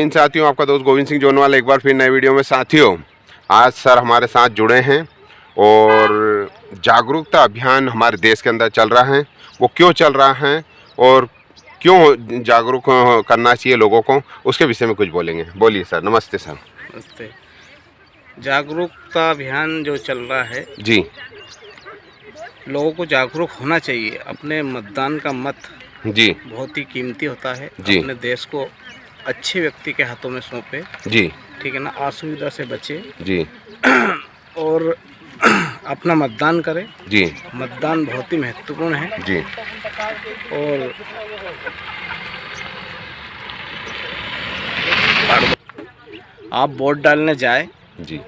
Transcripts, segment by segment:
इन साथियों, आपका दोस्त गोविंद सिंह जोनवाल एक बार फिर नए वीडियो में। साथियों, आज सर हमारे साथ जुड़े हैं और जागरूकता अभियान हमारे देश के अंदर चल रहा है। वो क्यों चल रहा है और क्यों जागरूक करना चाहिए लोगों को, उसके विषय में कुछ बोलेंगे। बोलिए सर। नमस्ते सर। नमस्ते। जागरूकता अभियान जो चल रहा है जी, लोगों को जागरूक होना चाहिए। अपने मतदान का मत जी, बहुत ही कीमती होता है। जी, अपने देश को अच्छे व्यक्ति के हाथों में सौंपे, जी, ठीक है ना, असुविधा से बचे जी, और अपना मतदान करें। जी, मतदान बहुत ही महत्वपूर्ण है। जी, और आप वोट डालने जाए, जी,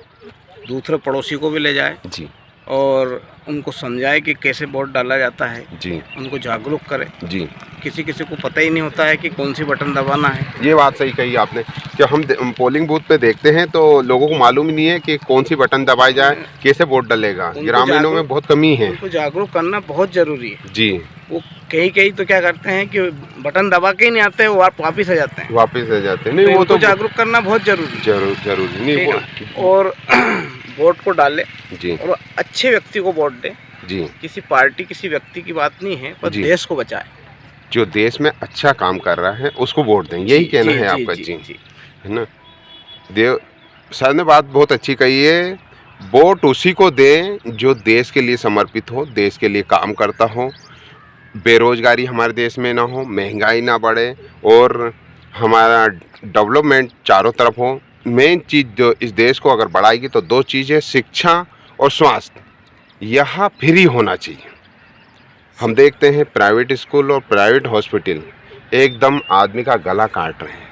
दूसरे पड़ोसी को भी ले जाए जी, और उनको समझाए कि कैसे वोट डाला जाता है। जी, उनको जागरूक करें। जी। किसी किसी को पता ही नहीं होता है कि कौन सी बटन दबाना है। ये बात सही कही आपने कि हम पोलिंग बूथ पे देखते हैं तो लोगों को मालूम ही नहीं है कि कौन सी बटन दबाई जाए, कैसे वोट डलेगा। ग्रामीणों में बहुत कमी है। उनको जागरूक करना बहुत ज़रूरी है। जी। वो कई तो क्या करते हैं कि बटन दबा के ही नहीं आते, वो वापिस आ जाते हैं। वापिस आ जाते हैं। नहीं, वो तो जागरूक करना बहुत जरूरी है। जरूरी नहीं वो। और वोट को डाले जी, और अच्छे व्यक्ति को वोट दे। जी। किसी पार्टी किसी व्यक्ति की बात नहीं है, पर जी। देश को बचाए। जो देश में अच्छा काम कर रहा है उसको वोट दें, यही कहना है आपका। जी, है ना। देव सर ने बात बहुत अच्छी कही है। वोट उसी को दें जो देश के लिए समर्पित हो, देश के लिए काम करता हो, बेरोजगारी हमारे देश में ना हो, महंगाई ना बढ़े और हमारा डेवलपमेंट चारों तरफ हो। मेन चीज़ जो इस देश को अगर बढ़ाएगी तो दो चीज़ें, शिक्षा और स्वास्थ्य, यह फ्री होना चाहिए। हम देखते हैं प्राइवेट स्कूल और प्राइवेट हॉस्पिटल एकदम आदमी का गला काट रहे हैं,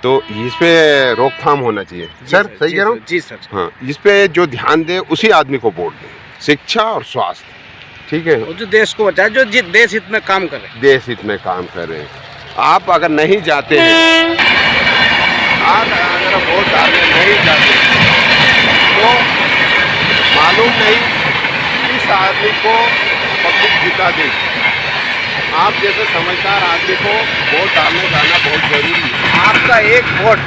तो इस पे रोकथाम होना चाहिए। सर सही कह रहा हूँ? जी सर। हाँ, इस पे जो ध्यान दे उसी आदमी को वोट दें। शिक्षा और स्वास्थ्य, ठीक है। और जो देश को बचाए, जो देश हित में काम करे। देश हित में काम करें। आप अगर नहीं जाते हैं, आप अगर वोट डालने नहीं जाते तो मालूम नहीं किस आदमी को पब्लिक जिता देगी। आप जैसे समझदार आदमी को वोट डालने जाना बहुत जरूरी है। आपका एक वोट,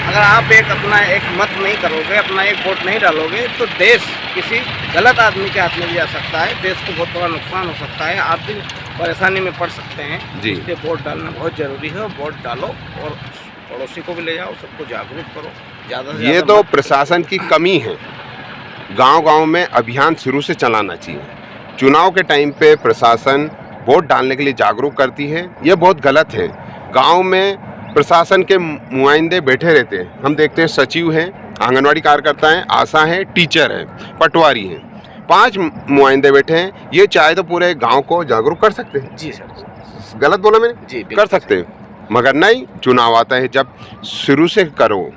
अगर आप अपना एक मत नहीं करोगे, अपना एक वोट नहीं डालोगे, तो देश किसी गलत आदमी के हाथ में भी जा सकता है। देश को बहुत बड़ा नुकसान हो सकता है। आप भी परेशानी में पड़ सकते हैं। इसलिए वोट डालना बहुत ज़रूरी है। वोट डालो और पड़ोसी को भी ले जाओ, सबको जागरूक करो ज़्यादा से। ये तो प्रशासन की कमी है। गांव-गांव में अभियान शुरू से चलाना चाहिए। चुनाव के टाइम पे प्रशासन वोट डालने के लिए जागरूक करती है, ये बहुत गलत है। गांव में प्रशासन के नुमाइंदे बैठे रहते हैं। हम देखते हैं सचिव हैं, आंगनवाड़ी कार्यकर्ता हैं, आशा हैं, टीचर हैं, पटवारी हैं, 5 नुमाइंदे बैठे हैं। ये चाहे तो पूरे गांव को जागरूक कर सकते हैं। जी सर। गलत बोला मैंने? जी, कर सकते हैं, मगर नहीं, चुनाव आता है जब शुरू से करो।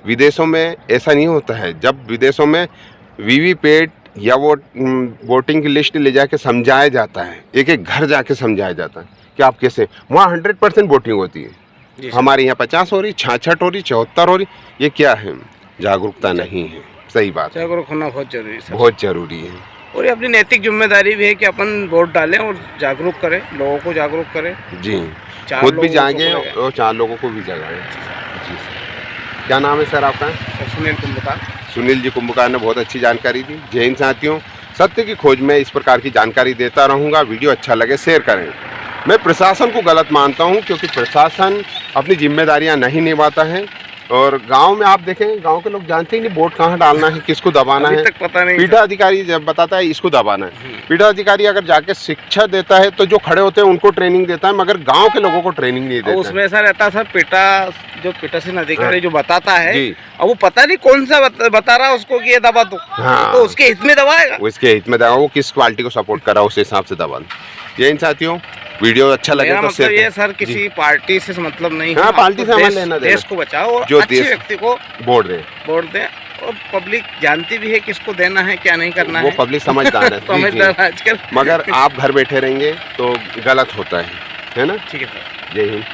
विदेशों में ऐसा नहीं होता है। जब विदेशों में वीवीपैट या वोटिंग की लिस्ट ले जाके समझाया जाता है, एक एक घर जाके समझाया जाता है कि आप कैसे, वहाँ 100% वोटिंग होती है। हमारे यहाँ 50 हो रही, 66 हो रही, 74 हो रही। ये क्या है? जागरूकता नहीं है। सही बात है। जागरूक होना बहुत जरूरी है। बहुत जरूरी है। और ये अपनी नैतिक जिम्मेदारी भी है कि अपन वोट डालें और जागरूक करें, लोगों को जागरूक करें। जी, खुद भी जाएंगे और 4 लोगों को भी जगाएं। जी सर। क्या नाम है सर आपका? सुनील कुंभकार। सुनील जी कुंभकार ने बहुत अच्छी जानकारी दी। जय हिंद साथियों, सत्य की खोज में इस प्रकार की जानकारी देता रहूँगा। वीडियो अच्छा लगे शेयर करें। मैं प्रशासन को गलत मानता हूँ क्योंकि प्रशासन अपनी जिम्मेदारियाँ नहीं निभाता है। और गांव में आप देखें, गांव के लोग जानते ही नहीं वोट कहाँ डालना है, किसको दबाना है। तक पता नहीं। पीठा अधिकारी जब बताता है इसको दबाना है, पीठा अधिकारी अगर जाके शिक्षा देता है तो जो खड़े होते हैं उनको ट्रेनिंग देता है, मगर गांव के लोगों को ट्रेनिंग नहीं देता। उसमें ऐसा रहता है सर, पीठासीन अधिकारी जो बताता है, जी, अब वो पता नहीं कौन सा बता रहा है उसको कि ये दबा दो। हाँ, तो उसके हित में दबाएगा। उसके हित में दबाएगा। वो किस क्वालिटी को सपोर्ट कर रहा है उस हिसाब से दबा। जय हिंद साथियों, वीडियो अच्छा लगे तो शेयर। ये सर किसी पार्टी से मतलब नहीं है। हाँ, पार्टी से हमें लेना देना। देश को बचाओ और जो अच्छे व्यक्ति को वोट दे। और पब्लिक जानती भी है किसको देना है, क्या नहीं करना है। वो पब्लिक समझदार है। समझदार आजकल। मगर आप घर बैठे रहेंगे तो गलत होता है ना। ठीक है सर। जय हिंद।